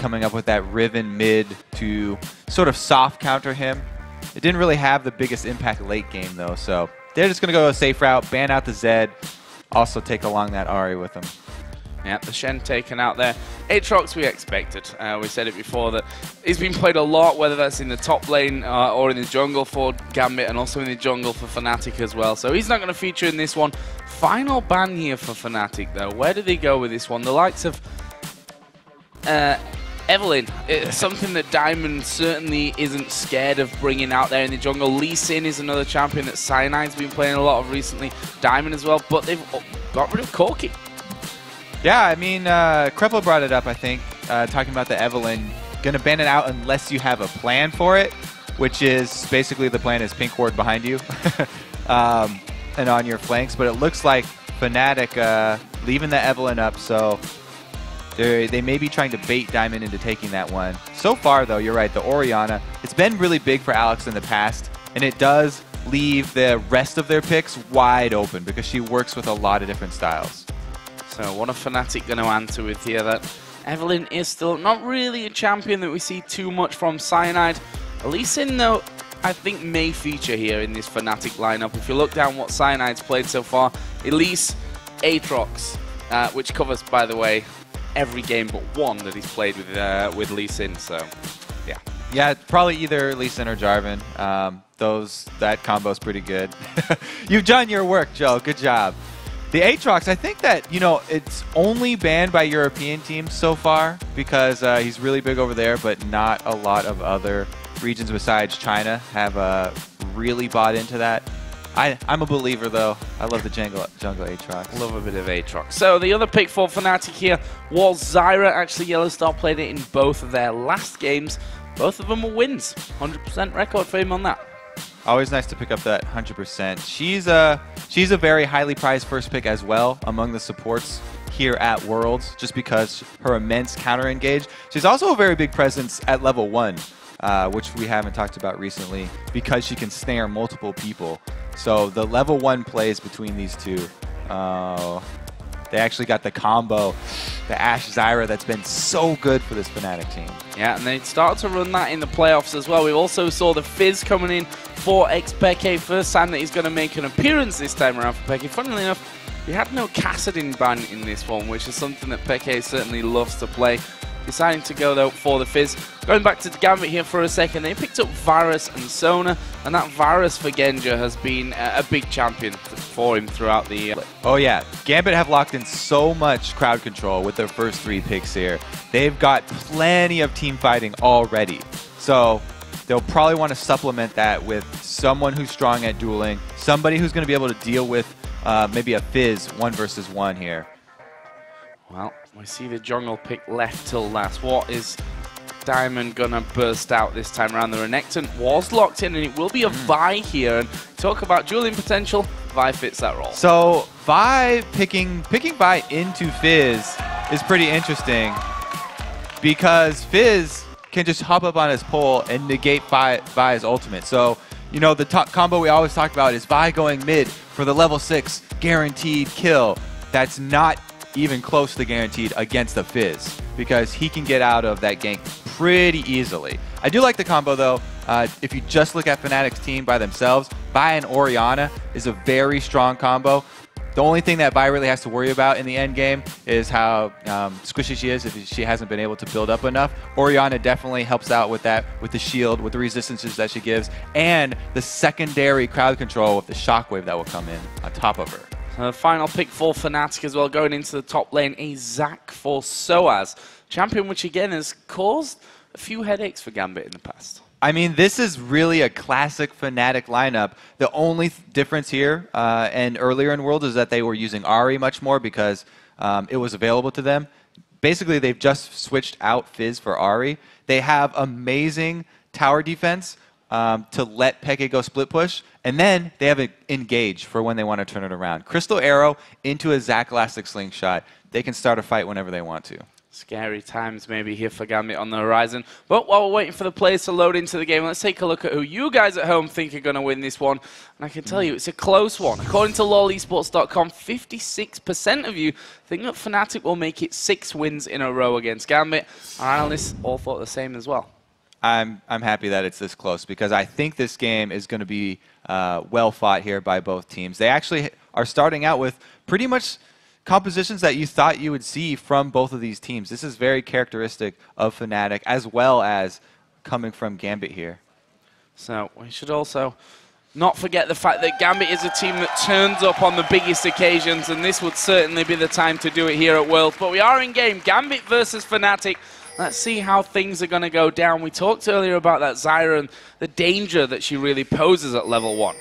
coming up with that Riven mid to sort of soft counter him. It didn't really have the biggest impact late game, though, so they're just going to go a safe route, ban out the Zed, also take along that Ahri with them. Yeah, the Shen taken out there. Aatrox we expected. We said it before that he's been played a lot, whether that's in the top lane or in the jungle for Gambit, and also in the jungle for Fnatic as well. So he's not going to feature in this one. Final ban here for Fnatic, though. Where do they go with this one? The likes of Evelynn. It's something that Diamond certainly isn't scared of bringing out there in the jungle. Lee Sin is another champion that Cyanide's been playing a lot of recently. Diamond as well, but they've got rid of Corki. Yeah, I mean, Kreppel brought it up, I think, talking about the Evelynn. Gonna ban it out unless you have a plan for it, which is basically the plan is pink ward behind you and on your flanks. But it looks like Fnatic leaving the Evelynn up, so they may be trying to bait Diamond into taking that one. So far, though, you're right, the Orianna, it's been really big for Alex in the past, and it does leave the rest of their picks wide open because she works with a lot of different styles. So what are Fnatic going to answer with here? That Evelynn is still not really a champion that we see too much from Cyanide. Lee Sin, though, I think may feature here in this Fnatic lineup. If you look down what Cyanide's played so far, Elise, Aatrox, which covers, by the way, every game but one that he's played with Lee Sin. So, yeah. Yeah, probably either Lee Sin or Jarvan. That combo's pretty good. You've done your work, Joe. Good job. The Aatrox, I think that, you know, it's only banned by European teams so far because he's really big over there, but not a lot of other regions besides China have really bought into that. I'm a believer, though. I love the jungle Aatrox. Love a bit of Aatrox. So the other pick for Fnatic here was Zyra. Actually, YellOwStaR played it in both of their last games. Both of them were wins. 100% record for him on that. Always nice to pick up that 100%. She's a very highly prized first pick as well among the supports here at Worlds, just because her immense counter engage. She's also a very big presence at level 1, which we haven't talked about recently, because she can snare multiple people. So the level 1 plays between these two. They actually got the combo, the Ashe Zyra, that's been so good for this Fnatic team. Yeah, and they started to run that in the playoffs as well. We also saw the Fizz coming in for xPeke. First time that he's going to make an appearance this time around for Peke. Funnily enough, we had no Kassadin ban in this one, which is something that Peke certainly loves to play. Deciding to go, though, for the Fizz. Going back to the Gambit here for a second, they picked up Varus and Sona, and that Varus for Genja has been a big champion for him throughout the... Oh, yeah. Gambit have locked in so much crowd control with their first 3 picks here. They've got plenty of team fighting already. So they'll probably want to supplement that with someone who's strong at dueling, somebody who's going to be able to deal with maybe a Fizz 1 versus 1 here. Well, we see the jungle pick left till last. What is Diamond gonna burst out this time around? The Renekton was locked in, and it will be a Vi here. And talk about dueling potential, Vi fits that role. So Vi picking Vi into Fizz is pretty interesting because Fizz can just hop up on his pole and negate Vi's ultimate. So, you know, the combo we always talk about is Vi going mid for the level 6 guaranteed kill. That's not even close to guaranteed against the Fizz because he can get out of that gank pretty easily. I do like the combo, though. If you just look at Fnatic's team by themselves, Vi and Orianna is a very strong combo. The only thing that Vi really has to worry about in the end game is how squishy she is if she hasn't been able to build up enough. Orianna definitely helps out with that, with the shield, with the resistances that she gives, and the secondary crowd control with the shockwave that will come in on top of her. Final pick for Fnatic as well, going into the top lane, a Zac for sOAZ. Champion which again has caused a few headaches for Gambit in the past. I mean, this is really a classic Fnatic lineup. The only difference here and earlier in World is that they were using Ahri much more because it was available to them. Basically, they've just switched out Fizz for Ahri. They have amazing tower defense to let Peke go split push, and then they have an engage for when they want to turn it around. Crystal Arrow into a Zac Elastic Slingshot. They can start a fight whenever they want to. Scary times maybe here for Gambit on the horizon. But while we're waiting for the players to load into the game, let's take a look at who you guys at home think are going to win this one. And I can tell you, it's a close one. According to LOLesports.com, 56% of you think that Fnatic will make it 6 wins in a row against Gambit. Our analysts all thought the same as well. I'm happy that it's this close because I think this game is going to be well fought here by both teams. They actually are starting out with pretty much compositions that you thought you would see from both of these teams. This is very characteristic of Fnatic as well as coming from Gambit here. So we should also not forget the fact that Gambit is a team that turns up on the biggest occasions, and this would certainly be the time to do it here at Worlds. But we are in game, Gambit versus Fnatic. Let's see how things are going to go down. We talked earlier about that Zyra and the danger that she really poses at level 1.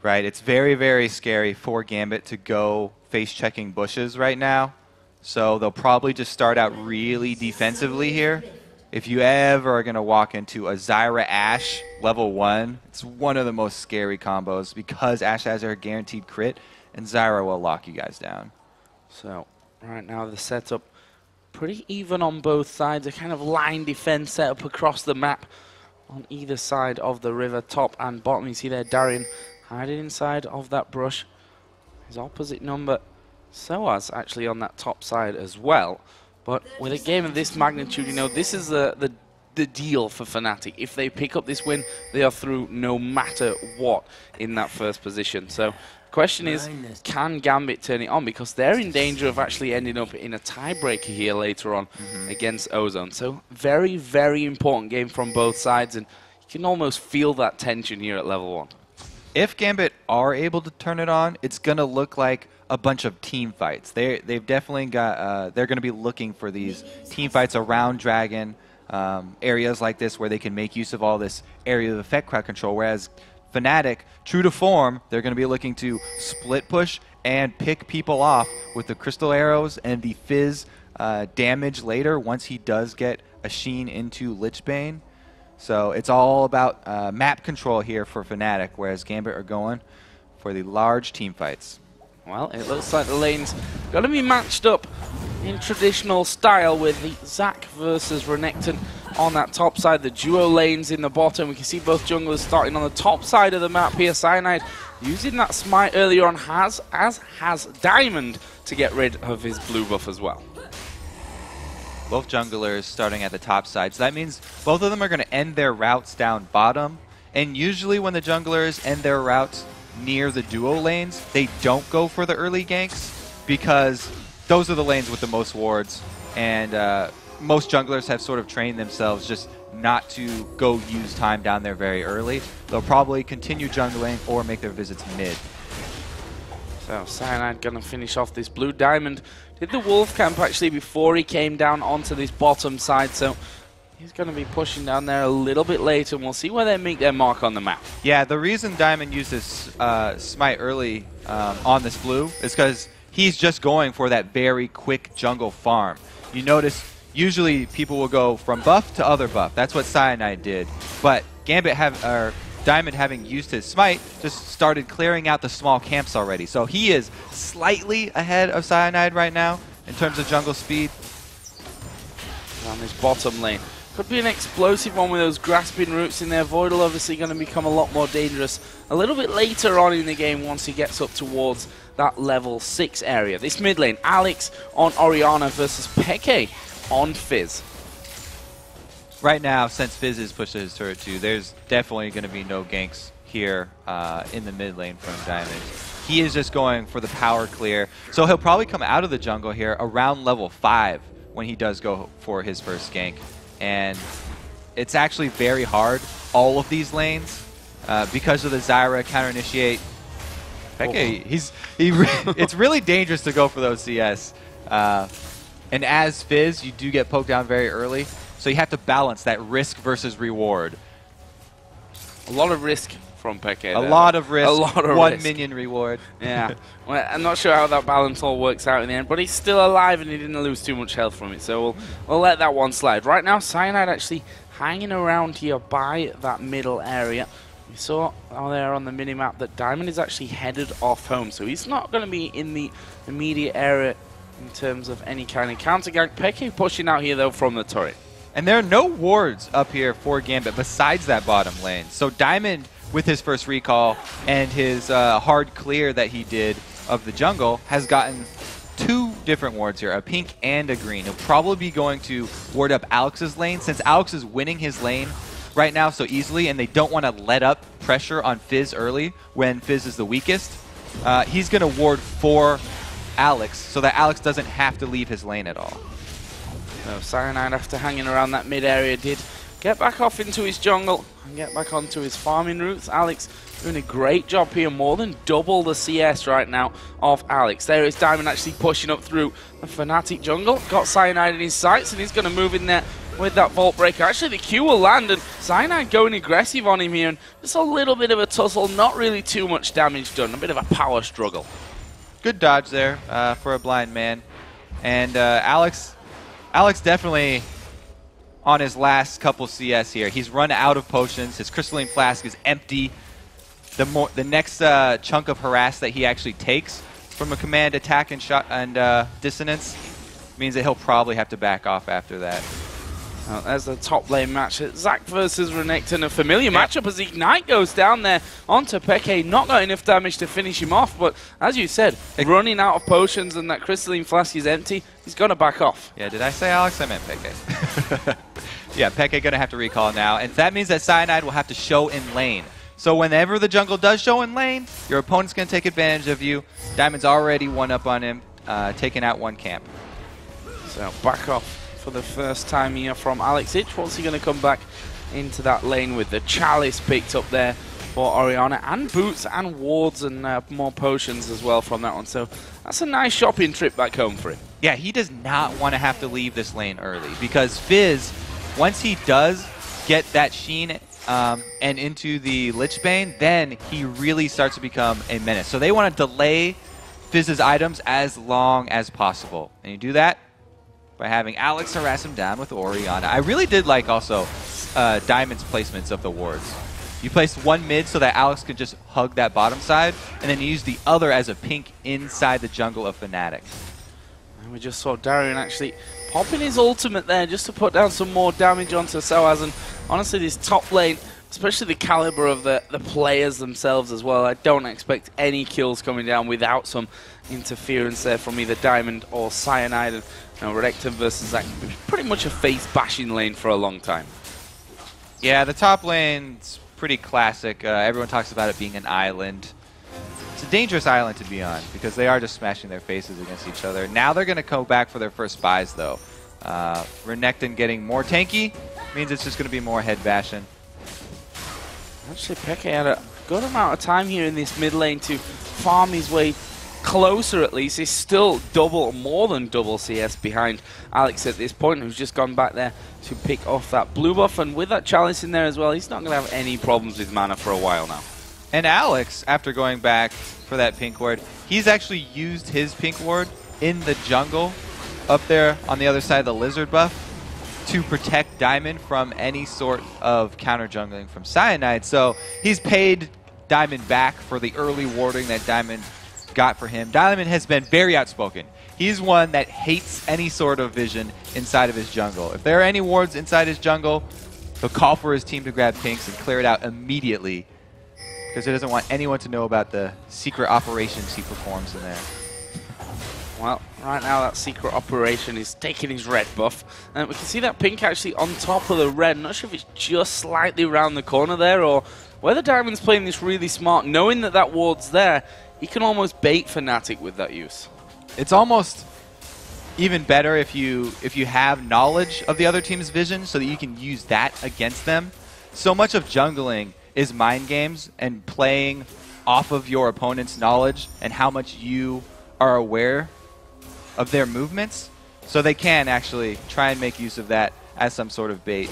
Right, it's very, very scary for Gambit to go face-checking bushes right now. So they'll probably just start out really defensively here. If you ever are going to walk into a Zyra Ashe level 1, it's one of the most scary combos because Ashe has her guaranteed crit, and Zyra will lock you guys down. So right now the setup pretty even on both sides. A kind of line defense setup across the map on either side of the river, top and bottom. You see there Darien hiding inside of that brush. His opposite number, sOAZ, actually on that top side as well. But with a game of this magnitude, you know, this is the deal for Fnatic. If they pick up this win, they are through no matter what in that first position. So the question is, can Gambit turn it on? Because they're in danger of actually ending up in a tiebreaker here later on against Ozone. So very, very important game from both sides, and you can almost feel that tension here at level 1. If Gambit are able to turn it on, it's going to look like a bunch of team fights. They've definitely got, they're going to be looking for these team fights around Dragon, areas like this where they can make use of all this area of effect crowd control, whereas Fnatic, true to form, they're going to be looking to split push and pick people off with the crystal arrows and the Fizz damage later once he does get a Sheen into Lichbane. So it's all about map control here for Fnatic, whereas Gambit are going for the large team fights. Well, it looks like the lanes going to be matched up in traditional style with the Zac versus Renekton on that top side, the duo lanes in the bottom. We can see both junglers starting on the top side of the map here. Cyanide using that smite earlier on, as has Diamond, to get rid of his blue buff as well. Both junglers starting at the top side. So that means both of them are going to end their routes down bottom. And usually when the junglers end their routes near the duo lanes, they don't go for the early ganks because those are the lanes with the most wards. And most junglers have sort of trained themselves just not to go use time down there very early. They'll probably continue jungling or make their visits mid. So Cyanide going to finish off this blue. Diamond did the wolf camp actually before he came down onto this bottom side, so he's going to be pushing down there a little bit later, and we'll see where they make their mark on the map. Yeah, the reason Diamond uses smite early on this blue is because he's just going for that very quick jungle farm. You notice usually people will go from buff to other buff. That's what Cyanide did, but Diamond, having used his smite, just started clearing out the small camps already. So he is slightly ahead of Cyanide right now in terms of jungle speed. On this bottom lane. Could be an explosive one with those grasping roots in there. Voidle obviously going to become a lot more dangerous a little bit later on in the game once he gets up towards that level 6 area. This mid lane, Alex on Orianna versus Peke on Fizz. Right now, since Fizz is pushed to his turret 2, there's definitely going to be no ganks here in the mid lane from Diamond. He is just going for the power clear. So he'll probably come out of the jungle here around level 5 when he does go for his first gank. And it's actually very hard, all of these lanes, because of the Zyra counter-initiate. Peke, it's really dangerous to go for those CS. And as Fizz, you do get poked down very early. So you have to balance that risk versus reward. A lot of risk from Peke. A lot of risk, one minion reward. Yeah. Well, I'm not sure how that balance all works out in the end, but he's still alive and he didn't lose too much health from it. So we'll let that one slide. Right now, Cyanide actually hanging around here by that middle area. We saw there on the minimap that Diamond is actually headed off home. So he's not going to be in the immediate area in terms of any kind of counter gank. Peke pushing out here, though, from the turret. And there are no wards up here for Gambit besides that bottom lane. So Diamond, with his first recall and his hard clear that he did of the jungle, has gotten 2 different wards here, a pink and a green. He'll probably be going to ward up Alex's lane, since Alex is winning his lane right now so easily, and they don't want to let up pressure on Fizz early when Fizz is the weakest. He's going to ward for Alex so that Alex doesn't have to leave his lane at all. So Cyanide, after hanging around that mid area, did get back off into his jungle and get back onto his farming routes. Alex doing a great job here, more than double the CS right now of Alex. There is Diamond actually pushing up through the Fnatic jungle. Got Cyanide in his sights, and he's going to move in there with that Vault Breaker. Actually, the Q will land, and Cyanide going aggressive on him here, and just a little bit of a tussle, not really too much damage done, a bit of a power struggle. Good dodge there for a blind man. And Alex definitely on his last couple CS here. He's run out of potions. His Crystalline Flask is empty. The next chunk of harass that he actually takes from a command attack and shot and dissonance means that he'll probably have to back off after that. There's the top lane match. Zac versus Renekton, a familiar matchup as Ignite goes down there onto Peke. Not got enough damage to finish him off, but as you said, running out of potions and that Crystalline Flask is empty, he's going to back off. Yeah, did I say Alex? I meant Peke. Yeah, Peke going to have to recall now, and that means that Cyanide will have to show in lane. So whenever the jungle does show in lane, your opponent's going to take advantage of you. Diamond's already one up on him, taking out one camp. So back off for the first time here from Alex Ich. What's he going to come back into that lane with? The Chalice picked up there for Orianna, and boots and wards and more potions as well from that one. So that's a nice shopping trip back home for him. Yeah, he does not want to have to leave this lane early, because Fizz, once he does get that Sheen and into the Lichbane, then he really starts to become a menace. So they want to delay Fizz's items as long as possible. And you do that by having Alex harass him down with Orianna. I really did like also Diamond's placements of the wards. You placed one mid so that Alex could just hug that bottom side, and then you use the other as a pink inside the jungle of Fnatic. And we just saw Darien actually popping his ultimate there just to put down some more damage onto sOAZ. And honestly, this top lane, especially the caliber of the players themselves as well, I don't expect any kills coming down without some interference there from either Diamond or Cyanide. And Renekton versus Zac, pretty much a face-bashing lane for a long time. Yeah, the top lane's pretty classic. Everyone talks about it being an island. It's a dangerous island to be on, because they are just smashing their faces against each other. Now they're going to go back for their first buys, though. Renekton getting more tanky means it's just going to be more head bashing. Actually, Peke had a good amount of time here in this mid lane to farm his way closer, at least. He's still more than double CS behind Alex at this point, who's just gone back there to pick off that blue buff. And with that Chalice in there as well, he's not going to have any problems with mana for a while now. And Alex, after going back for that pink ward, he's actually used his pink ward in the jungle up there on the other side of the lizard buff to protect Diamond from any sort of counter jungling from Cyanide. So he's paid Diamond back for the early warding that Diamond got for him. Diamond has been very outspoken. He's one that hates any sort of vision inside of his jungle. If there are any wards inside his jungle, he'll call for his team to grab pinks and clear it out immediately, because he doesn't want anyone to know about the secret operations he performs in there. Well, right now that secret operation is taking his red buff. And we can see that pink actually on top of the red. I'm not sure if it's just slightly around the corner there, or whether Diamond's playing this really smart, knowing that that ward's there. He can almost bait Fnatic with that use. It's almost even better if you have knowledge of the other team's vision, so that you can use that against them. So much of jungling is mind games and playing off of your opponent's knowledge and how much you are aware of their movements, so they can actually try and make use of that as some sort of bait.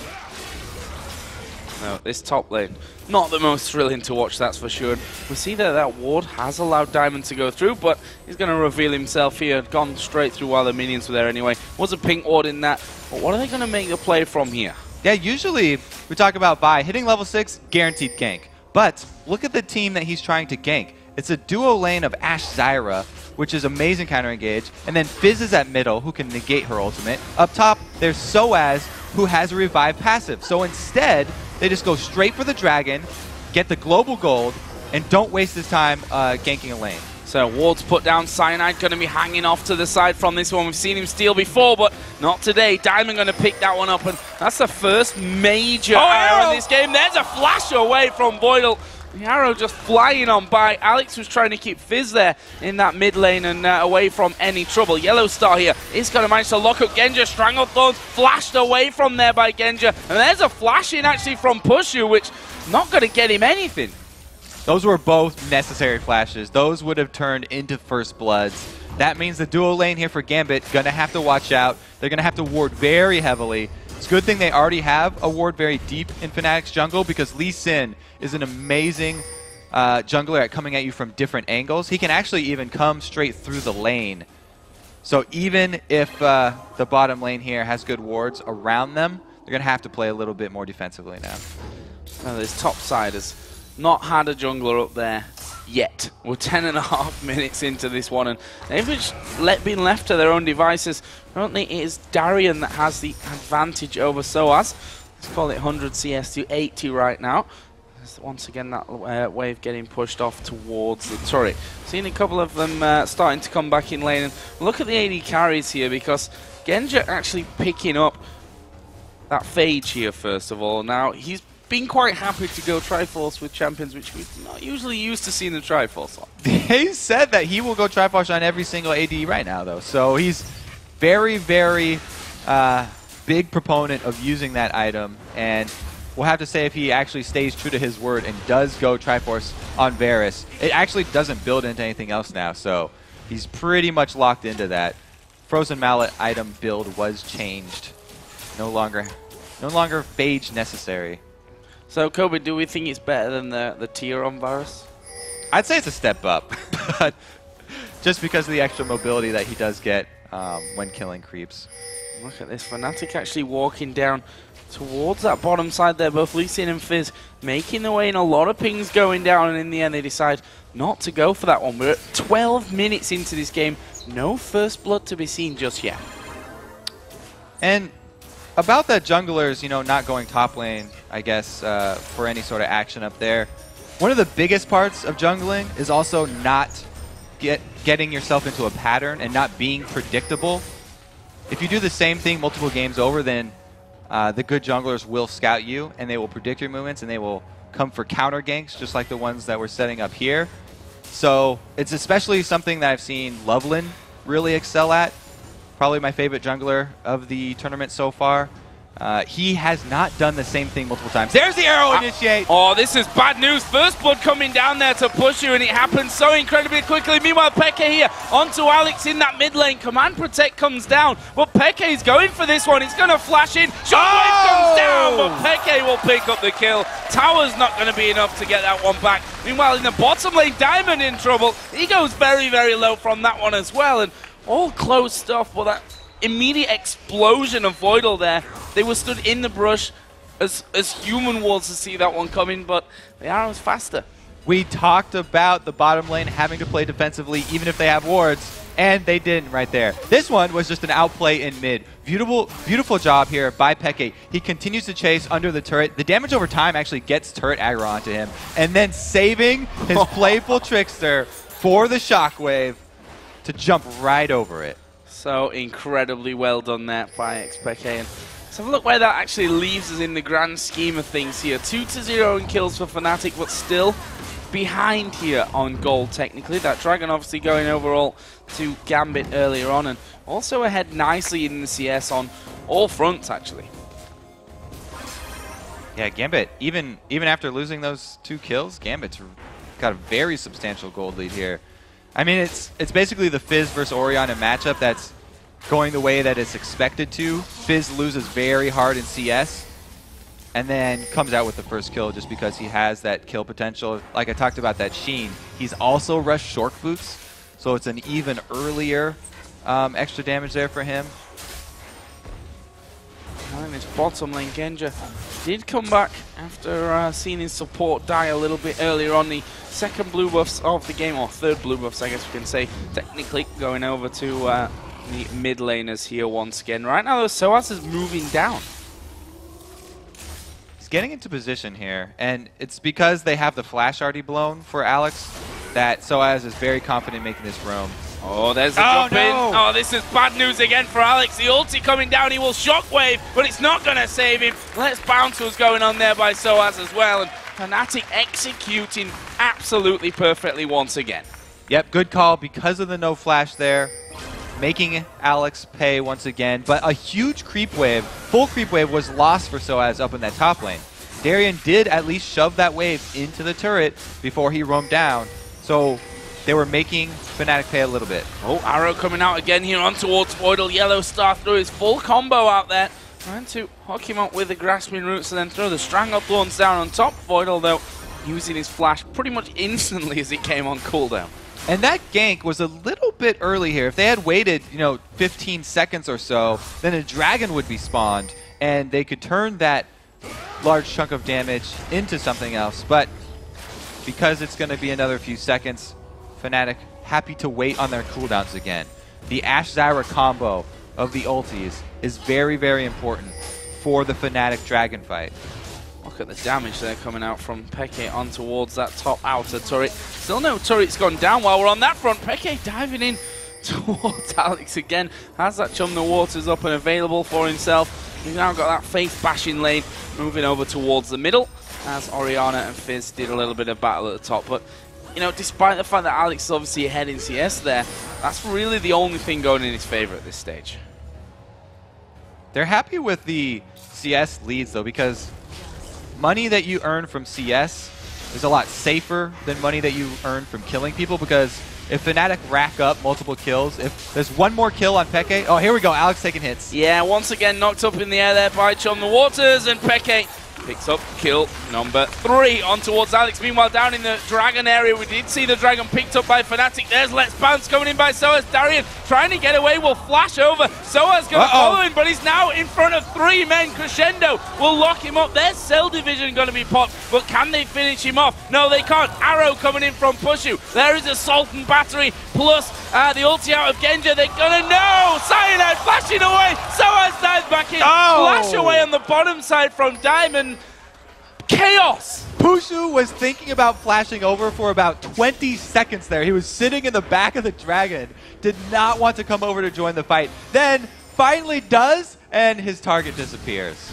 No, this top lane, not the most thrilling to watch, that's for sure. We see that that ward has allowed Diamond to go through, but he's going to reveal himself here. Gone straight through while the minions were there anyway. Was a pink ward in that, but what are they going to make the play from here? Yeah, usually we talk about Vi hitting level 6, guaranteed gank. But look at the team that he's trying to gank. It's a duo lane of Ashe Zyra which is amazing counter engage. And then Fizz is at middle, who can negate her ultimate. Up top, there's sOAZ, who has a revive passive. So instead, they just go straight for the dragon, get the global gold, and don't waste his time ganking a lane. So wards put down, Cyanide going to be hanging off to the side from this one. We've seen him steal before, but not today. Diamond going to pick that one up, and that's the first major arrow in this game. There's a flash away from Voidle. The arrow just flying on by. Alex was trying to keep Fizz there in that mid lane and away from any trouble. YellOwStaR here is going to manage to lock up Genja. Stranglethorns flashed away from there by Genja. And there's a flash in actually from Puszu, which not going to get him anything. Those were both necessary flashes. Those would have turned into first bloods. That means the duo lane here for Gambit going to have to watch out. They're going to have to ward very heavily. It's a good thing they already have a ward very deep in Fnatic's jungle, because Lee Sin is an amazing jungler at coming at you from different angles. He can actually even come straight through the lane. So even if the bottom lane here has good wards around them, they're going to have to play a little bit more defensively now. Well, this top side has not had a jungler up there yet. We're 10.5 minutes into this one, and they've just been left to their own devices. Currently, it is Darien that has the advantage over sOAZ. Let's call it 100 CS to 80 right now. There's once again that wave getting pushed off towards the turret. Seen a couple of them starting to come back in lane. And look at the AD carries here, because Genja actually picking up that Phage here first of all. Now, he's been quite happy to go Triforce with champions, which we're not usually used to seeing the Triforce on. He said that he will go Triforce on every single AD right now, though. So he's very, very big proponent of using that item. And we'll have to say if he actually stays true to his word and does go Triforce on Varus. It actually doesn't build into anything else now, so he's pretty much locked into that. Frozen Mallet item build was changed. No longer Phage necessary. So, Kobe, do we think it's better than the tier on Varus? I'd say it's a step up, but just because of the extra mobility that he does get when killing creeps. Look at this, Fnatic actually walking down towards that bottom side there, both Lee Sin and Fizz making their way in, a lot of pings going down, and in the end they decide not to go for that one. We're at 12 minutes into this game, no first blood to be seen just yet. And about the junglers, you know, not going top lane, I guess, for any sort of action up there. One of the biggest parts of jungling is also not getting yourself into a pattern and not being predictable. If you do the same thing multiple games over, then the good junglers will scout you, and they will predict your movements, and they will come for counter ganks, just like the ones that we're setting up here. So it's especially something that I've seen Loveland really excel at. Probably my favorite jungler of the tournament so far. He has not done the same thing multiple times. There's the arrow initiate! Oh, this is bad news. First blood coming down there to Puszu, and it happens so incredibly quickly. Meanwhile, Peke here onto Alex in that mid lane. Command Protect comes down, but Peke's going for this one. He's going to flash in. Shockwave comes down, but Peke will pick up the kill. Tower's not going to be enough to get that one back. Meanwhile, in the bottom lane, Diamond in trouble. He goes very, very low from that one as well, and all close stuff, but that immediate explosion of Voidle there. They were stood in the brush as human was to see that one coming, but the arrow's faster. We talked about the bottom lane having to play defensively even if they have wards, and they didn't right there. This one was just an outplay in mid. Beautiful job here by Peke. He continues to chase under the turret. The damage over time actually gets turret aggro onto him, and then saving his playful trickster for the shockwave to jump right over it. So incredibly well done there by xPeke. And let's have a look where that actually leaves us in the grand scheme of things here. 2-0 in kills for Fnatic, but still behind here on gold technically. That Dragon obviously going overall to Gambit earlier on, and also ahead nicely in the CS on all fronts actually. Yeah, Gambit, even after losing those 2 kills, Gambit's got a very substantial gold lead here. I mean, it's basically the Fizz versus Orion matchup that's going the way that it's expected to. Fizz loses very hard in CS, and then comes out with the first kill just because he has that kill potential. Like I talked about that Sheen, he's also rushed short boots, so it's an even earlier extra damage there for him. In this bottom lane, Genja did come back after seeing his support die a little bit earlier on. The second blue buffs of the game, or third blue buffs, I guess we can say, technically going over to the mid laners here once again. Right now, though, sOAZ is moving down. He's getting into position here, and it's because they have the flash already blown for Alex that sOAZ is very confident making this roam. Oh, there's a jump in. Oh, this is bad news again for Alex. The ulti coming down. He will shockwave, but it's not going to save him. Let's bounce was going on there by sOAZ as well. And Fnatic executing absolutely perfectly once again. Yep, good call because of the no flash there. Making Alex pay once again. But a huge creep wave, full creep wave, was lost for sOAZ up in that top lane. Darien did at least shove that wave into the turret before he roamed down. So they were making Fnatic pay a little bit. Oh, arrow coming out again here on towards Voidle. YellOwStaR through his full combo out there. Trying to hook him up with the grasping roots and then throw the Stranglethorns down on top. Voidle, though, using his flash pretty much instantly as it came on cooldown. And that gank was a little bit early here. If they had waited, 15 seconds or so, then a dragon would be spawned, and they could turn that large chunk of damage into something else. But because it's going to be another few seconds, Fnatic happy to wait on their cooldowns again. The Ashe Zyra combo of the ultis is very, very important for the Fnatic dragon fight. Look at the damage there coming out from Peke on towards that top outer turret. Still no turret's gone down while we're on that front. Peke diving in towards Alex again. Has that Chum the Waters up and available for himself. He's now got that Faith bashing lane moving over towards the middle as Orianna and Fizz did a little bit of battle at the top. But despite the fact that Alex is obviously ahead in CS there, that's really the only thing going in his favor at this stage. They're happy with the CS leads, though, because money that you earn from CS is a lot safer than money that you earn from killing people, because if Fnatic rack up multiple kills, if there's one more kill on Peke, oh, here we go, Alex taking hits. Yeah, once again knocked up in the air there by Chum the Waters, and Peke picks up kill number 3 on towards Alex. Meanwhile, down in the Dragon area, we did see the Dragon picked up by Fnatic. There's Let's Bounce coming in by sOAZ. Darien trying to get away, will flash over. sOAZ going to follow him, but he's now in front of 3 men. Crescendo will lock him up. There's Cell Division going to be popped, but can they finish him off? No, they can't. Arrow coming in from Puszu. There is Assault and Battery, plus the ulti out of Genja. They're going to know. Cyanide flashing away. sOAZ dives back in. Flash away on the bottom side from Diamond. Chaos! Puszu was thinking about flashing over for about 20 seconds there. He was sitting in the back of the dragon, did not want to come over to join the fight. Then finally does, and his target disappears.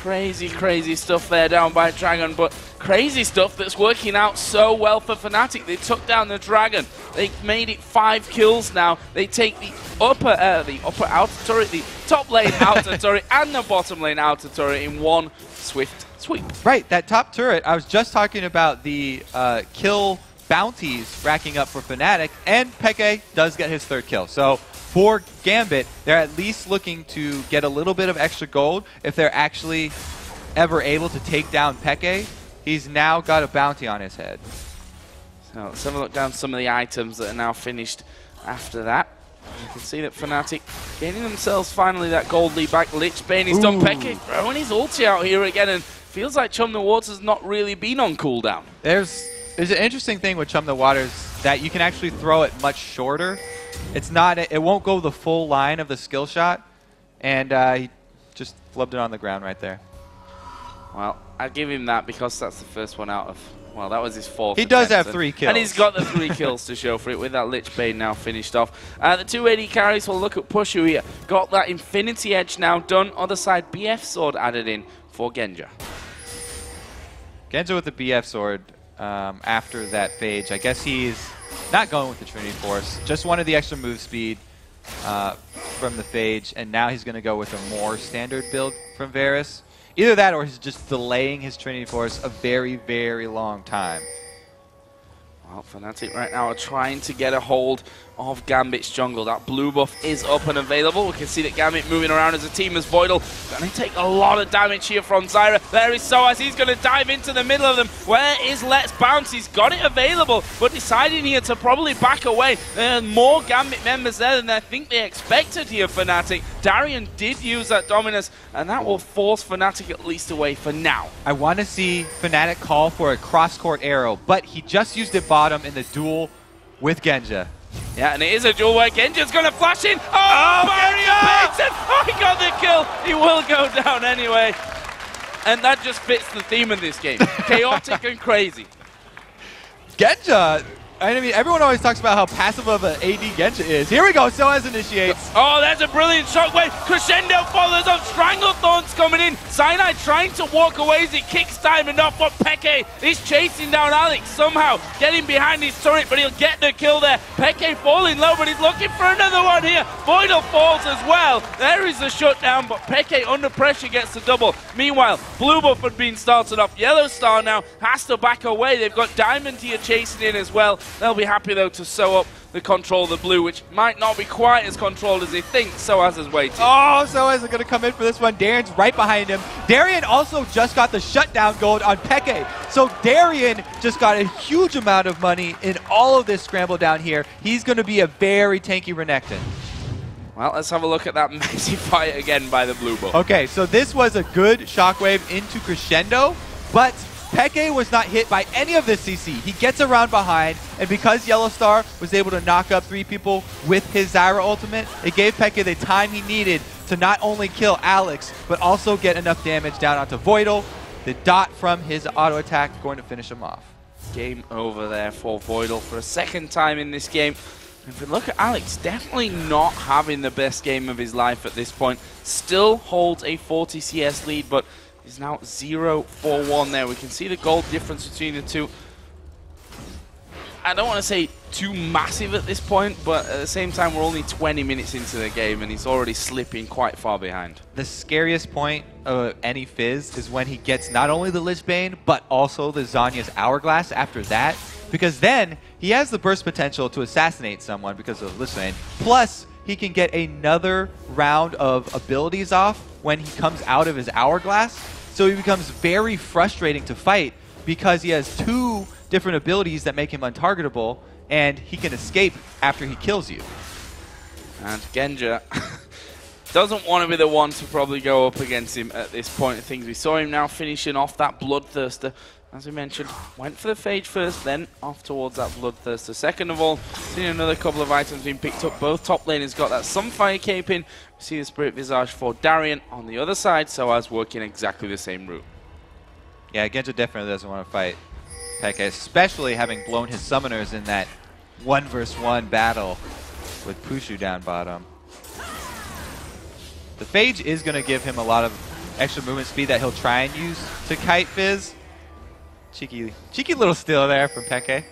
Crazy, crazy stuff there down by Dragon, but crazy stuff that's working out so well for Fnatic. They took down the Dragon. They made it 5 kills now. They take the upper outer turret, the top lane outer turret, and the bottom lane outer turret in one swift sweep. Right, that top turret, I was just talking about the kill bounties racking up for Fnatic, and Peke does get his 3rd kill. So for Gambit, they're at least looking to get a little bit of extra gold if they're actually ever able to take down Peke. He's now got a bounty on his head. So let's have a look down some of the items that are now finished after that. You can see that Fnatic gaining themselves finally that gold lead back. Lichbane is done. Peke throwing his ulti out here again, and feels like Chum the Waters not really been on cooldown. There's an interesting thing with Chum the Waters that you can actually throw it much shorter. It's not, it won't go the full line of the skill shot, and he just flubbed it on the ground right there. Well, I'll give him that because that's the first one out of, well, that was his 4th. He does have 3 kills. And he's got the 3 kills to show for it with that Lichbane now finished off. The 2 AD carries will look at Puszu here. Got that Infinity Edge now done. Other side, BF Sword added in for Genja. Genja with the BF Sword after that phage. I guess he's not going with the Trinity Force. Just wanted the extra move speed from the phage, and now he's going to go with a more standard build from Varus. Either that or he's just delaying his Trinity Force a very, very long time. Well, Fnatic right now are trying to get a hold of Gambit's jungle. That blue buff is up and available. We can see that Gambit moving around as a team as Voidle. Going to take a lot of damage here from Zyra. There is sOAZ. He's going to dive into the middle of them. Where is Let's Bounce? He's got it available, but deciding here to probably back away. There are more Gambit members there than I think they expected here, Fnatic. Darien did use that dominance, and that will force Fnatic at least away for now. I want to see Fnatic call for a cross-court arrow, but he just used it bottom in the duel with Genja. Yeah, and it is a duel where Genja's going to flash in. Oh, barrier Bateson! Oh, he got the kill. He will go down anyway. And that just fits the theme of this game. Chaotic and crazy. Genja, I mean, everyone always talks about how passive of an AD Genja is. Here we go, sOAZ initiates. Oh, there's a brilliant shockwave. Crescendo follows up. Stranglethorns coming in. Cyanide trying to walk away as he kicks Diamond off, but Peke is chasing down Alex somehow, getting behind his turret, but he'll get the kill there. Peke falling low, but he's looking for another one here. Voidle falls as well. There is the shutdown, but Peke under pressure gets the double. Meanwhile, blue buff had been started off. YellOwStaR now has to back away. They've got Diamond here chasing in as well. They'll be happy, though, to sew up the control of the blue, which might not be quite as controlled as they think. sOAZ is waiting. Oh, sOAZ is going to come in for this one. Darien's right behind him. Darien also just got the shutdown gold on Peke. So Darien just got a huge amount of money in all of this scramble down here. He's going to be a very tanky Renekton. Well, let's have a look at that messy fight again by the blue buff. Okay, so this was a good shockwave into Crescendo, but Peke was not hit by any of this CC. He gets around behind, and because YellOwStaR was able to knock up 3 people with his Zyra ultimate, it gave Peke the time he needed to not only kill Alex, but also get enough damage down onto Voidle. The dot from his auto attack going to finish him off. Game over there for Voidle for a second time in this game. If we look at Alex, definitely not having the best game of his life at this point. Still holds a 40 CS lead, but is now 0-4-1 there. We can see the gold difference between the two. I don't want to say too massive at this point, but at the same time, we're only 20 minutes into the game, and he's already slipping quite far behind. The scariest point of any Fizz is when he gets not only the Lich Bane, but also the Zhonya's Hourglass after that, because then he has the burst potential to assassinate someone because of the Lich Bane. Plus, he can get another round of abilities off when he comes out of his Hourglass. So he becomes very frustrating to fight because he has 2 different abilities that make him untargetable, and he can escape after he kills you. And Genja doesn't want to be the one to probably go up against him at this point of things. We saw him now finishing off that Bloodthirster. As we mentioned, went for the Phage first, then off towards that Bloodthirster. Second of all, seeing another couple of items being picked up. Both top laners got that Sunfire Cape in. We see the Spirit Visage for Darien on the other side, sOAZ working exactly the same route. Yeah, Genja definitely doesn't want to fight Peke, especially having blown his summoners in that 1v1 battle with Puszu down bottom. The Phage is going to give him a lot of extra movement speed that he'll try and use to kite Fizz. Cheeky little steal there from Peke.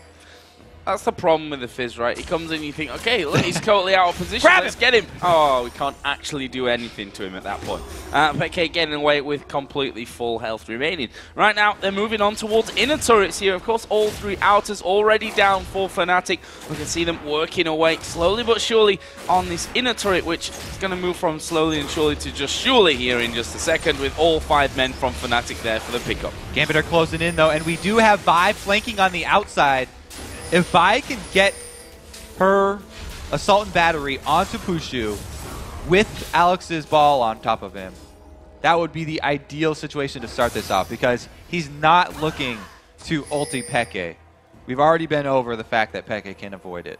That's the problem with the Fizz, right? He comes in, you think, okay, look, he's totally out of position. Let's get him. Oh, we can't actually do anything to him at that point. Peke getting away with completely full health remaining. Right now, they're moving on towards inner turrets here. Of course, all 3 outers already down for Fnatic. We can see them working away slowly but surely on this inner turret, which is going to move from slowly and surely to just surely here in just a second, with all 5 men from Fnatic there for the pickup. Gambit are closing in, though, and we do have Vi flanking on the outside. If Vi can get her Assault and Battery onto Puszu with Alex's ball on top of him, that would be the ideal situation to start this off, because he's not looking to ulti Peke. We've already been over the fact that Peke can avoid it.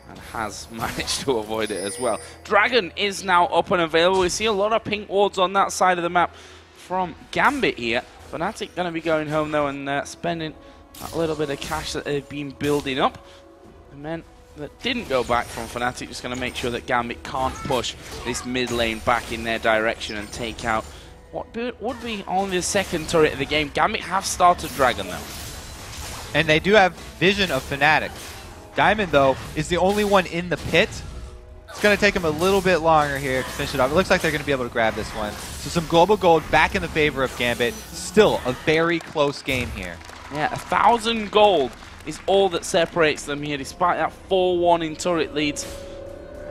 And has managed to avoid it as well. Dragon is now up and available. We see a lot of pink wards on that side of the map from Gambit here. Fnatic going to be going home, though, and spending a little bit of cash that they've been building up. The men that didn't go back from Fnatic just going to make sure that Gambit can't push this mid lane back in their direction and take out what would be only the 2nd turret of the game. Gambit have started Dragon, though. And they do have vision of Fnatic. Diamond, though, is the only one in the pit. It's going to take him a little bit longer here to finish it off. It looks like they're going to be able to grab this one. So some global gold back in the favor of Gambit. Still a very close game here. Yeah, 1,000 gold is all that separates them here, despite that 4-1 in turret leads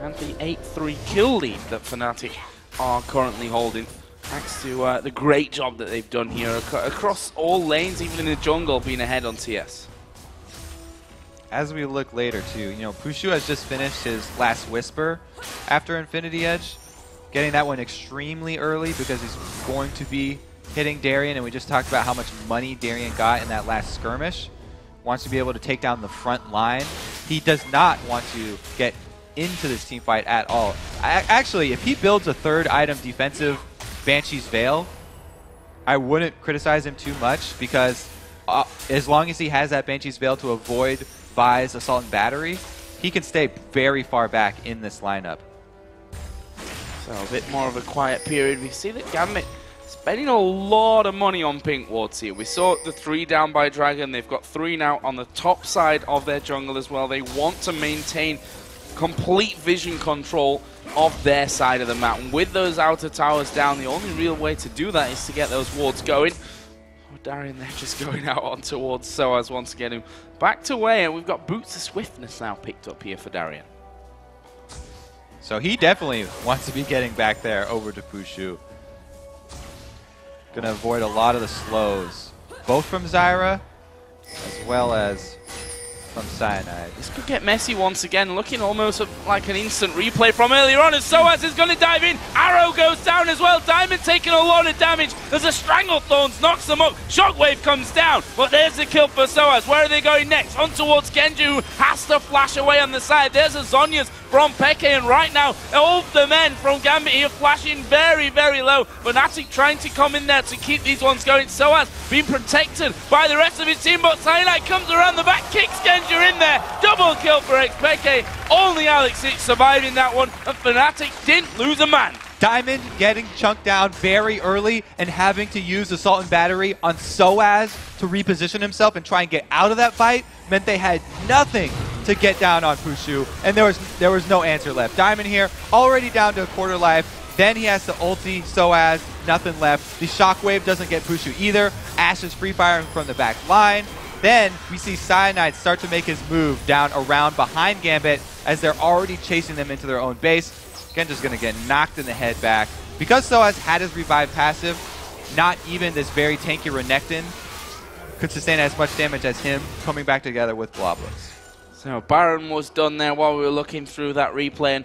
and the 8-3 kill lead that Fnatic are currently holding. Thanks to the great job that they've done here across all lanes, even in the jungle, being ahead on TS. As we look later too, you know, Puszu has just finished his last Whisper after Infinity Edge, getting that one extremely early because he's going to be hitting Darien, and we just talked about how much money Darien got in that last skirmish. Wants to be able to take down the front line. He does not want to get into this team fight at all. Actually, if he builds a third item defensive Banshee's Veil, I wouldn't criticize him too much, because as long as he has that Banshee's Veil to avoid Vi's Assault and Battery, he can stay very far back in this lineup. So a bit more of a quiet period. We see that Gambit spending a lot of money on pink wards here. We saw the 3 down by Dragon. They've got 3 now on the top side of their jungle as well. They want to maintain complete vision control of their side of the map. And with those outer towers down, the only real way to do that is to get those wards going. Oh, Darien, they're just going out on towards sOAZ once again, who back to way, and we've got Boots of Swiftness now picked up here for Darien. So he definitely wants to be getting back there over to Puszu. Gonna avoid a lot of the slows, both from Zyra as well as from Cyanide. This could get messy once again, looking almost like an instant replay from earlier on, as sOAZ is going to dive in. Arrow goes down as well. Diamond taking a lot of damage. There's a Stranglethorns, knocks them up. Shockwave comes down, but there's the kill for sOAZ. Where are they going next? On towards Genja, who has to flash away on the side. There's a Zhonya's from Peke, and right now, all of the men from Gambit here flashing very, very low. Fnatic trying to come in there to keep these ones going. sOAZ being protected by the rest of his team, but Cyanide comes around the back, kicks Genja in there. Double kill for xPeke. Only Alex6 surviving that one, and Fnatic didn't lose a man. Diamond getting chunked down very early and having to use Assault and Battery on sOAZ to reposition himself and try and get out of that fight meant they had nothing to get down on Puszu, and there was no answer left. Diamond here already down to a quarter life. Then he has to ulti sOAZ, nothing left. The Shockwave doesn't get Puszu either. Ashe is free firing from the back line. Then we see Cyanide start to make his move down around behind Gambit as they're already chasing them into their own base. Genja's going to get knocked in the head back. Because sOAZ had his revive passive, not even this very tanky Renekton could sustain as much damage as him coming back together with Globlets. So Baron was done there while we were looking through that replay. And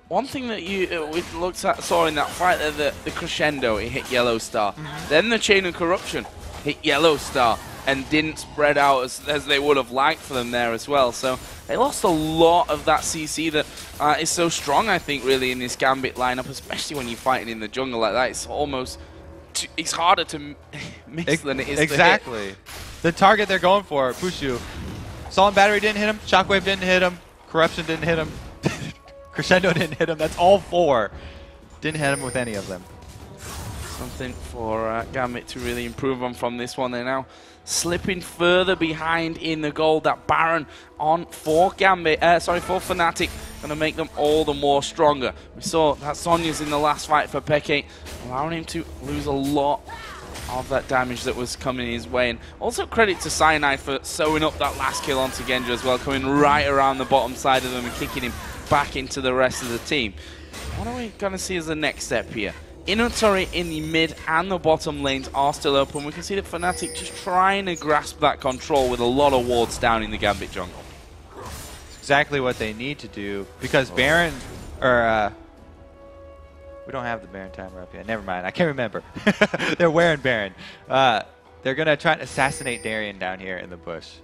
one thing that we saw in that fight there, the crescendo, it hit YellOwStaR. Then the Chain of Corruption hit YellOwStaR and didn't spread out as they would have liked for them there as well. So they lost a lot of that CC that is so strong, I think, really, in this Gambit lineup, especially when you're fighting in the jungle like that. It's almost, it's harder to miss than it is to hit. Exactly. The target they're going for, Puszu. Assault and Battery didn't hit him, Shockwave didn't hit him, Corruption didn't hit him, Crescendo didn't hit him. That's all 4. Didn't hit him with any of them. Something for Gambit to really improve on from this one. They're now slipping further behind in the gold. That Baron on for Gambit, for Fnatic, going to make them all the more stronger. We saw that Zhonya's in the last fight for Peke, allowing him to lose a lot of that damage that was coming his way. And also credit to Cyanide for sewing up that last kill onto Genja as well, coming right around the bottom side of them and kicking him back into the rest of the team. What are we going to see as the next step here? Inner turret in the mid and the bottom lanes are still open. We can see that Fnatic just trying to grasp that control with a lot of wards down in the Gambit jungle. It's exactly what they need to do, because Baron, or we don't have the Baron timer up yet. Never mind, I can't remember. They're wearing Baron. They're going to try to assassinate Darien down here in the bush.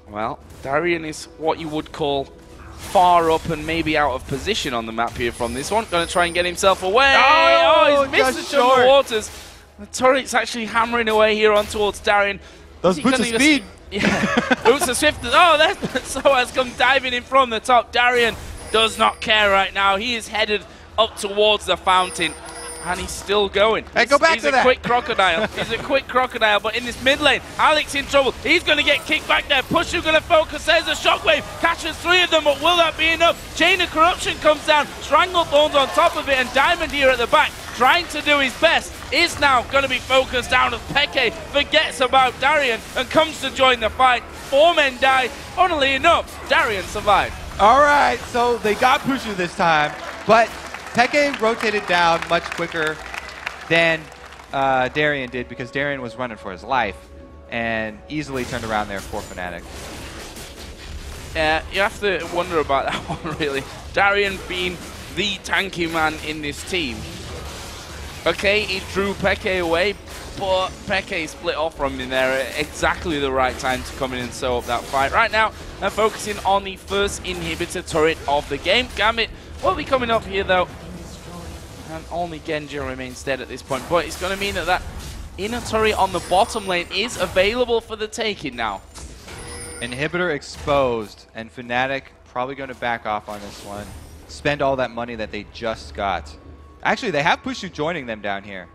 Well, Darien is what you would call far up and maybe out of position on the map here from this one. Going to try and get himself away. Oh, he's missed the short waters. The turret's actually hammering away here on towards Darien. Those boots of speed. Yeah, boots of swift. Oh, there's sOAZ come diving in from the top. Darien does not care right now. He is headed up towards the fountain, and he's still going. Hey, go back to that. He's a quick crocodile. He's a quick crocodile, but in this mid lane, Alex in trouble. He's going to get kicked back there. Puszu going to focus. There's a Shockwave. Catches 3 of them, but will that be enough? Chain of Corruption comes down. Stranglethorns on top of it, and Diamond here at the back, trying to do his best, is now going to be focused down as Peke forgets about Darien and comes to join the fight. 4 men die. Funnily enough, Darien survived. All right, so they got Puszu this time, but Peke rotated down much quicker than Darien did because Darien was running for his life and easily turned around there for Fnatic. Yeah, you have to wonder about that one, really. Darien being the tanky man in this team. Okay, he drew Peke away, but Peke split off from him there at exactly the right time to come in and sew up that fight. Right now, they're focusing on the first inhibitor turret of the game. Gambit will be coming up here, though. And only Genja remains dead at this point. But it's going to mean that that inner turret on the bottom lane is available for the taking now. Inhibitor exposed, and Fnatic probably going to back off on this one. Spend all that money that they just got. Actually, they have Puszu joining them down here.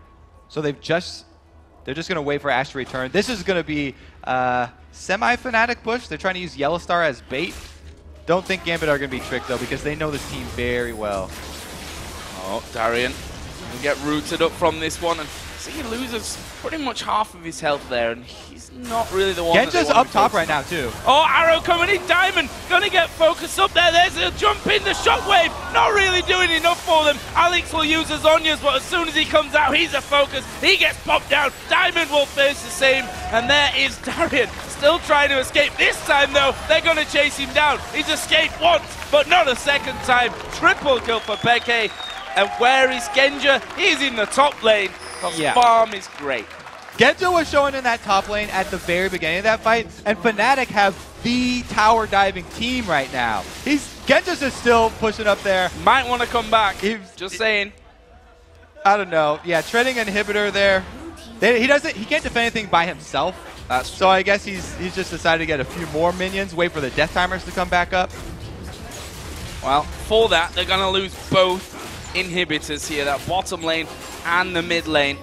So they're just going to wait for Ash to return. This is going to be semi-Fnatic push. They're trying to use YellOwStaR as bait. Don't think Gambit are going to be tricked, though, because they know this team very well. Oh, Darien will get rooted up from this one, and see he loses pretty much half of his health there, and he's not really the one. Genja's up top right now, too. Oh, arrow coming in. Diamond gonna get focused up there. There's a jump in. The shockwave not really doing enough for them. Alex will use his Zhonya's, but as soon as he comes out, he's a focus. He gets popped down. Diamond will face the same, and there is Darien still trying to escape. This time, though, they're gonna chase him down. He's escaped once, but not a second time. Triple kill for Peke. And where is Genja? He's in the top lane. The farm is great. Genja was showing in that top lane at the very beginning of that fight, and Fnatic have the tower diving team right now. Genja's is still pushing up there. Might want to come back. Just saying. I don't know. Yeah, treading inhibitor there. He can't defend anything by himself. That's true. So I guess he's just decided to get a few more minions, wait for the death timers to come back up. Well, for that, they're going to lose both inhibitors here, that bottom lane and the mid lane.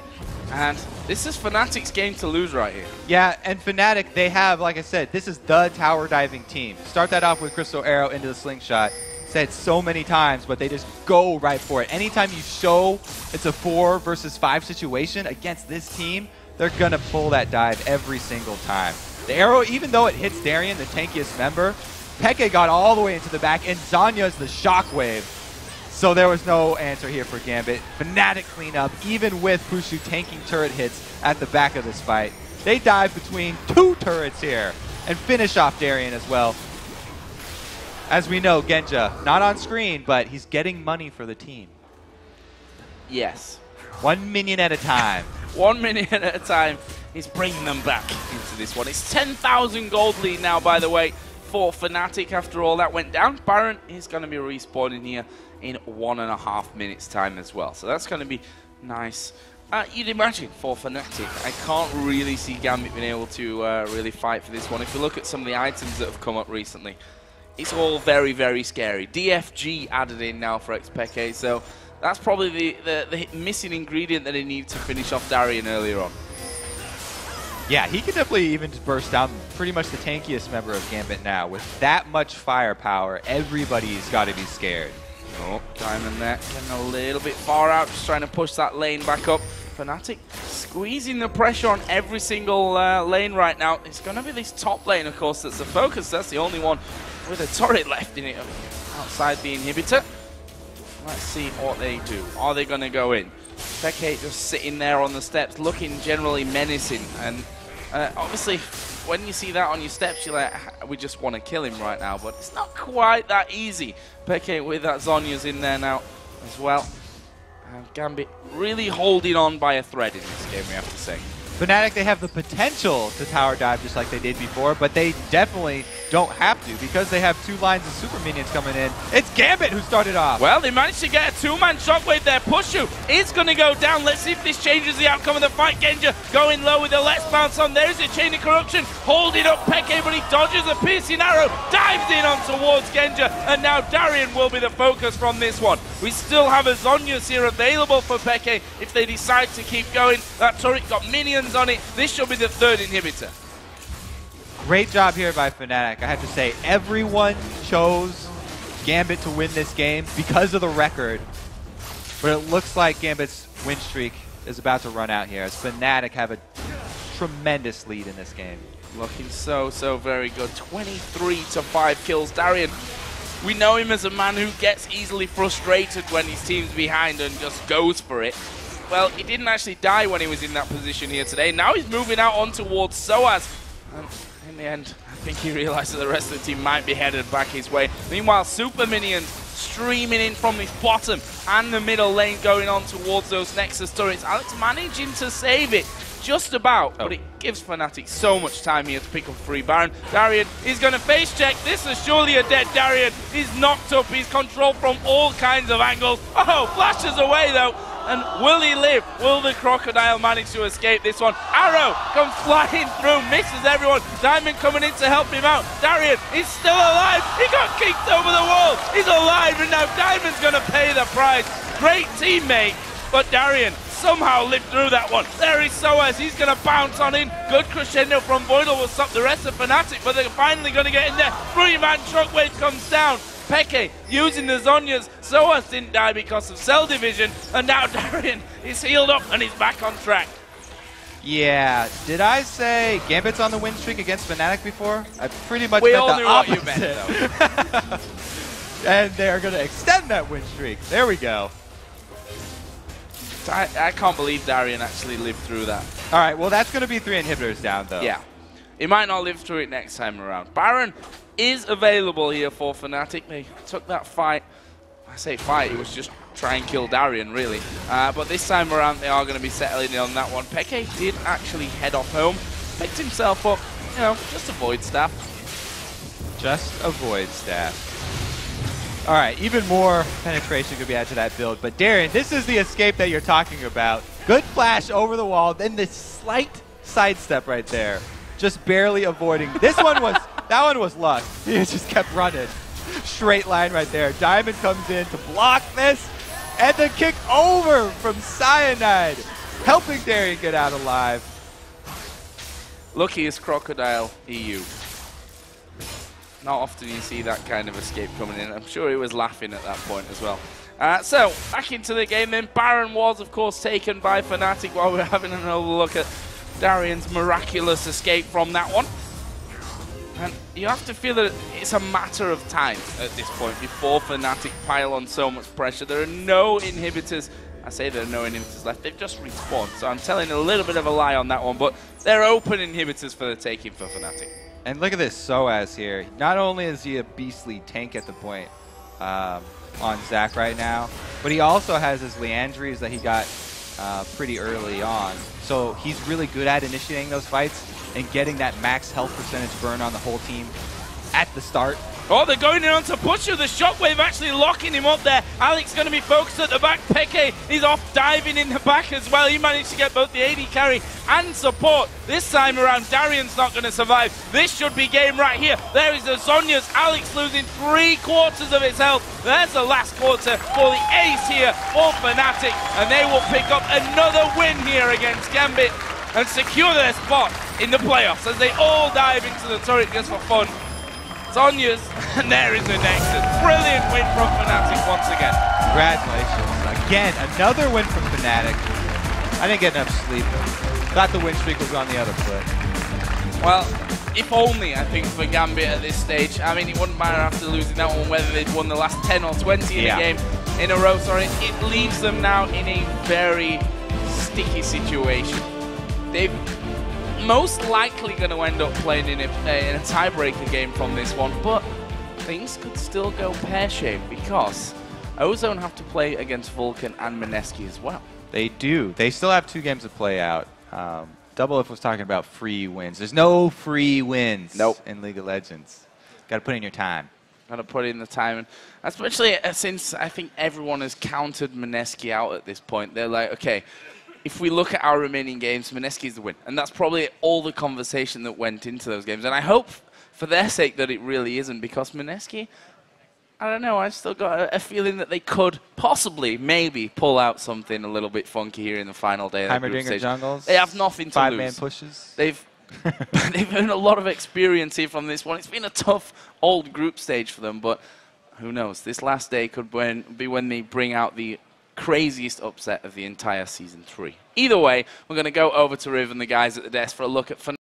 And this is Fnatic's game to lose right here. Yeah, and Fnatic, they have, like I said, this is the tower diving team. Start that off with Crystal Arrow into the slingshot. Said so many times, but they just go right for it. Anytime you show it's a 4 versus 5 situation against this team, they're going to pull that dive every single time. The arrow, even though it hits Darien, the tankiest member, Peke got all the way into the back, and Zhonya's the shockwave. So there was no answer here for Gambit. Fnatic clean up, even with Puszu tanking turret hits at the back of this fight. They dive between 2 turrets here and finish off Darien as well. As we know, Genja, not on screen, but he's getting money for the team. Yes. 1 minion at a time. 1 minion at a time. He's bringing them back into this one. It's 10,000 gold lead now, by the way, for Fnatic after all that went down. Baron is going to be respawning here in 1.5 minutes time as well. So that's going to be nice. You'd imagine for Fnatic. I can't really see Gambit being able to really fight for this one. If you look at some of the items that have come up recently, it's all very, very scary. DFG added in now for xPeke, so that's probably the missing ingredient that they need to finish off Darien earlier on. Yeah, he could definitely even just burst down pretty much the tankiest member of Gambit now. With that much firepower, everybody's got to be scared. Oh, Diamond there, getting a little bit far out, just trying to push that lane back up. Fnatic squeezing the pressure on every single lane right now. It's going to be this top lane, of course, that's the focus. That's the only one with a turret left in it outside the inhibitor. Let's see what they do. Are they going to go in? Peke just sitting there on the steps, looking generally menacing. And obviously, when you see that on your steps, you're like, we just want to kill him right now. But it's not quite that easy. Peke with that Zhonya's in there now as well. And Gambit really holding on by a thread in this game, we have to say. Fnatic, they have the potential to tower dive just like they did before, but they definitely don't have to because they have 2 lines of super minions coming in. It's Gambit who started off. Well, they managed to get a 2-man shockwave there. Puszu is going to go down. Let's see if this changes the outcome of the fight. Genja going low with the let's bounce on. There's a chain of corruption. Holding up Peke, but he dodges a piercing arrow. Dives in on towards Genja, and now Darien will be the focus from this one. We still have a Zhonya's here available for Peke if they decide to keep going. That turret got minions on it. This should be the 3rd inhibitor. Great job here by Fnatic. I have to say, everyone chose Gambit to win this game because of the record. But it looks like Gambit's win streak is about to run out here as Fnatic have a tremendous lead in this game. Looking so very good. 23 to 5 kills. Darien, we know him as a man who gets easily frustrated when his team's behind and just goes for it. Well, he didn't actually die when he was in that position here today. Now he's moving out on towards sOAZ. And in the end, I think he realized that the rest of the team might be headed back his way. Meanwhile, Super Minions streaming in from his bottom and the middle lane going on towards those Nexus turrets. Alex managing to save it just about, but it gives Fnatic so much time here to pick up free Baron. Darien is going to face check. This is surely a dead Darien. He's knocked up. He's controlled from all kinds of angles. Oh, flashes away though. And will he live? Will the Crocodile manage to escape this one? Arrow comes flying through, misses everyone. Diamond coming in to help him out. Darien is still alive. He got kicked over the wall. He's alive, and now Diamond's going to pay the price. Great teammate, but Darien somehow lived through that one. There is sOAZ. He's going to bounce on in. Good crescendo from Voidle will stop the rest of Fnatic, but they're finally going to get in there. Three-man shockwave comes down. Peke using the Zhonya's. sOAZ didn't die because of cell division, and now Darien is healed up and he's back on track. Yeah, did I say Gambit's on the win streak against Fnatic before? I pretty much we meant all the knew opposite. what you meant, though. And they're going to extend that win streak. There we go. I can't believe Darien actually lived through that. All right, well, that's going to be 3 inhibitors down, though. Yeah. He might not live through it next time around. Baron is available here for Fnatic. They took that fight. I say fight, it was just try and kill Darien, really. But this time around, they are going to be settling in on that one. Peke did actually head off home. Picked himself up, you know, just avoid staff. Just avoid staff. All right, even more penetration could be added to that build. But Darien, this is the escape that you're talking about. Good flash over the wall, then this slight sidestep right there. Just barely avoiding. This one was, that one was luck. He just kept running. Straight line right there. Diamond comes in to block this. And the kick over from Cyanide. Helping Darien get out alive. Luckiest Crocodile EU. Not often you see that kind of escape coming in. I'm sure he was laughing at that point as well. So, back into the game then. Baron was, of course, taken by Fnatic while we're having another look at Darien's miraculous escape from that one. And you have to feel that it's a matter of time at this point before Fnatic pile on so much pressure. There are no inhibitors. I say there are no inhibitors left. They've just respawned. So I'm telling a little bit of a lie on that one. But they're open inhibitors for the taking for Fnatic. And look at this sOAZ here. Not only is he a beastly tank at the point on Zach right now, but he also has his Leandries that he got pretty early on. So he's really good at initiating those fights and getting that max health percentage burn on the whole team at the start. Oh, they're going in onto Puszu. The shockwave actually locking him up there. Alex going to be focused at the back. Peke is off diving in the back as well. He managed to get both the AD carry and support. This time around, Darien's not going to survive. This should be game right here. There is the Zhonya's. Alex losing 3/4 of his health. There's the last quarter for the ace here for Fnatic. And they will pick up another win here against Gambit and secure their spot in the playoffs as they all dive into the turret just for fun. Zhonya's, and there is the Nexus. Brilliant win from Fnatic once again. Congratulations. Again, another win from Fnatic. I didn't get enough sleep. Thought the win streak was on the other foot. Well, if only, I think, for Gambit at this stage. I mean, it wouldn't matter after losing that one whether they'd won the last 10 or 20 in a game in a row. Sorry, it leaves them now in a very sticky situation. They've most likely going to end up playing in a tiebreaker game from this one, but things could still go pear-shaped because Ozone have to play against Vulcan and Mineski as well. They do. They still have 2 games to play out. Double F was talking about free wins. There's no free wins in League of Legends. Got to put in your time. Got to put in the time, and especially since I think everyone has counted Mineski out at this point. They're like, okay, if we look at our remaining games, Mineski is the win. And that's probably all the conversation that went into those games. And I hope for their sake that it really isn't, because Mineski, I don't know, I've still got a feeling that they could possibly, maybe, pull out something a little bit funky here in the final day of the group stage. Jungles. They have nothing to lose. 5-man pushes. They've earned a lot of experience here from this one. It's been a tough old group stage for them, but who knows? This last day could be when they bring out the craziest upset of the entire Season 3. Either way, we're going to go over to Riv and the guys at the desk for a look at